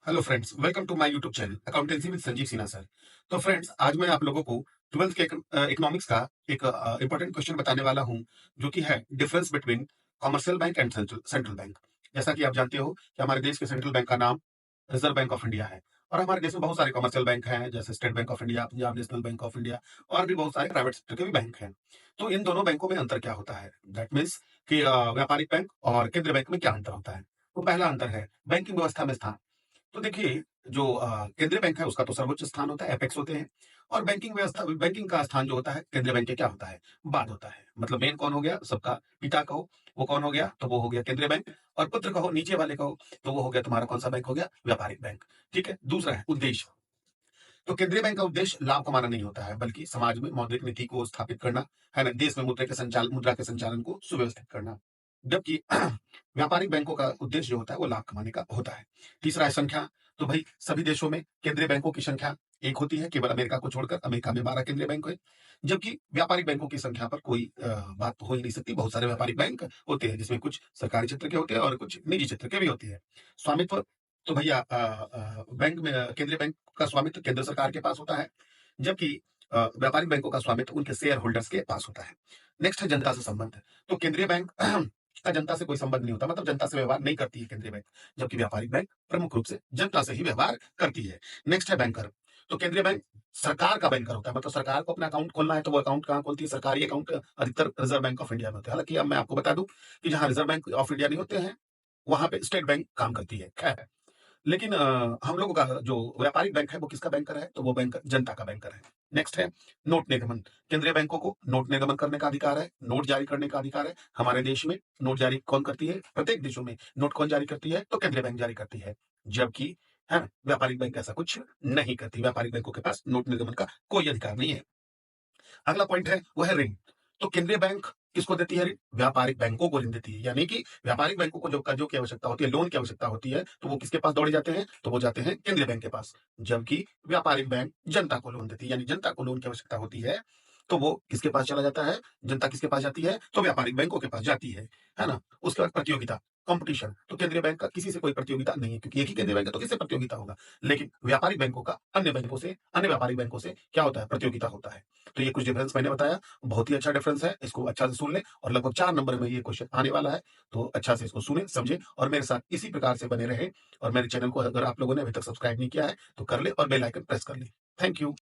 Hello friends, welcome to my YouTube channel accountancy with Sanjeev Sinha sir. तो friends, आज मैं आप लोगों को 12th के इकोनॉमिक्स का एक इंपॉर्टेंट क्वेश्चन बताने वाला हूं, जो कि है difference between commercial bank and central central bank. जैसा कि आप जानते हो कि हमारे देश के सेंट्रल बैंक का नाम रिजर्व बैंक ऑफ इंडिया है। और हमारे देश में बहुत सारे कमर्शियल बैंक हैं, जैसे state bank of India, Punjab national bank of India, और भी बहुत सारे प्राइवेट सेक्टर के भी बैंक हैं। तो इन दोनों बैंकों में अंतर क्या होता है? दैट मीन्स कि व्यापारिक बैंक और केंद्रीय बैंक में क्या अंतर होता है? तो पहला अंतर है बैंकिंग व्यवस्था में स्थान। तो देखिए, जो केंद्रीय बैंक है उसका तो सर्वोच्च स्थान होता है, एपेक्स होते हैं। और बैंकिंग व्यवस्था, बैंकिंग का स्थान जो होता है केंद्रीय बैंक के क्या होता है? बाद होता है। मतलब मेन कौन हो गया? सबका पिता कहो, वो कौन हो गया? तो वो हो गया केंद्रीय बैंक। और पुत्र कहो, नीचे वाले कहो, तो वो हो गया तुम्हारा कौन सा बैंक हो गया? व्यापारिक बैंक। ठीक है। दूसरा है उद्देश्य। तो केंद्रीय बैंक का उद्देश्य लाभ कमाना नहीं होता है, बल्कि समाज में मौद्रिक नीति को स्थापित करना है ना, देश में मुद्रा के संचालन को सुव्यवस्थित करना। जबकि व्यापारिक बैंकों का उद्देश्य जो होता है वो लाभ कमाने का होता है। तीसरा है संख्या। तो भाई सभी देशों में केंद्रीय बैंकों की संख्या एक होती है, केवल अमेरिका को छोड़कर। अमेरिका में 12 केंद्रीय बैंक है। जबकि व्यापारिक बैंकों की संख्या पर कोई बात हो ही नहीं सकती। बहुत सारे व्यापारिक बैंक होते हैं, जिसमें कुछ सरकारी क्षेत्र के होते हैं और कुछ निजी क्षेत्र के भी होते हैं। स्वामित्व। तो भैया बैंक में केंद्रीय बैंक का स्वामित्व केंद्र सरकार के पास होता है। जबकि व्यापारिक बैंकों का स्वामित्व उनके शेयर होल्डर्स के पास होता है। नेक्स्ट है जनता से संबंध। तो केंद्रीय बैंक का जनता से कोई संबंध नहीं होता, मतलब जनता से व्यवहार नहीं करती है केंद्रीय बैंक। जबकि व्यापारिक बैंक प्रमुख रूप से जनता से ही व्यवहार करती है। नेक्स्ट है बैंकर। तो केंद्रीय बैंक सरकार का बैंकर होता है, मतलब सरकार को अपना अकाउंट खोलना है तो वो अकाउंट कहाँ खोलती है? सरकारी अकाउंट अधिकतर रिजर्व बैंक ऑफ इंडिया में होते हैं। हालांकि अब मैं आपको बता दूं कि जहां रिजर्व बैंक ऑफ इंडिया नहीं होते हैं, वहां पे स्टेट बैंक काम करती है। खैर, लेकिन हम लोगों का जो व्यापारिक बैंक है वो किसका बैंकर है? तो वो बैंकर जनता का बैंकर है। नेक्स्ट है नोट निगमन। केंद्रीय बैंकों को नोट निगमन करने का अधिकार है, नोट जारी करने का अधिकार है। हमारे देश में नोट जारी कौन करती है? प्रत्येक देशों में नोट कौन जारी करती है? तो केंद्रीय बैंक जारी करती है। जबकि है ना, व्यापारिक बैंक ऐसा कुछ नहीं करती। व्यापारिक बैंकों के पास नोट निर्गमन का कोई अधिकार नहीं है। अगला पॉइंट है वो है ऋण। तो केंद्रीय बैंक किसको देती है ऋण? व्यापारिक बैंकों को ऋण देती है। यानी कि व्यापारिक बैंकों को जो कर्जों की आवश्यकता होती है, लोन की आवश्यकता होती है, तो वो किसके पास दौड़े जाते हैं? तो वो जाते हैं केंद्रीय बैंक के पास। जबकि व्यापारिक बैंक जनता को लोन देती है, यानी जनता को लोन की आवश्यकता होती है, तो वो किसके पास चला जाता है? जनता किसके पास जाती है? तो व्यापारिक बैंकों के पास जाती है ना। उसके बाद प्रतियोगिता, कंपटीशन। तो केंद्रीय बैंक का किसी से कोई प्रतियोगिता नहीं है, क्योंकि एक ही केंद्रीय बैंक है तो किससे प्रतियोगिता होगा? लेकिन व्यापारिक बैंकों का अन्य बैंकों से, अन्य व्यापारिक बैंकों से क्या होता है? प्रतियोगिता होता है। तो ये कुछ डिफरेंस मैंने बताया, बहुत ही अच्छा डिफरेंस है। इसको अच्छा से सुन लें, और लगभग 4 नंबर में ये क्वेश्चन आने वाला है। तो अच्छा से इसको सुनें, समझें और मेरे साथ इसी प्रकार से बने रहें। और मेरे चैनल को अगर आप लोगों ने अभी तक सब्सक्राइब नहीं किया है तो कर लें और बेल आइकन प्रेस कर लें। Thank you.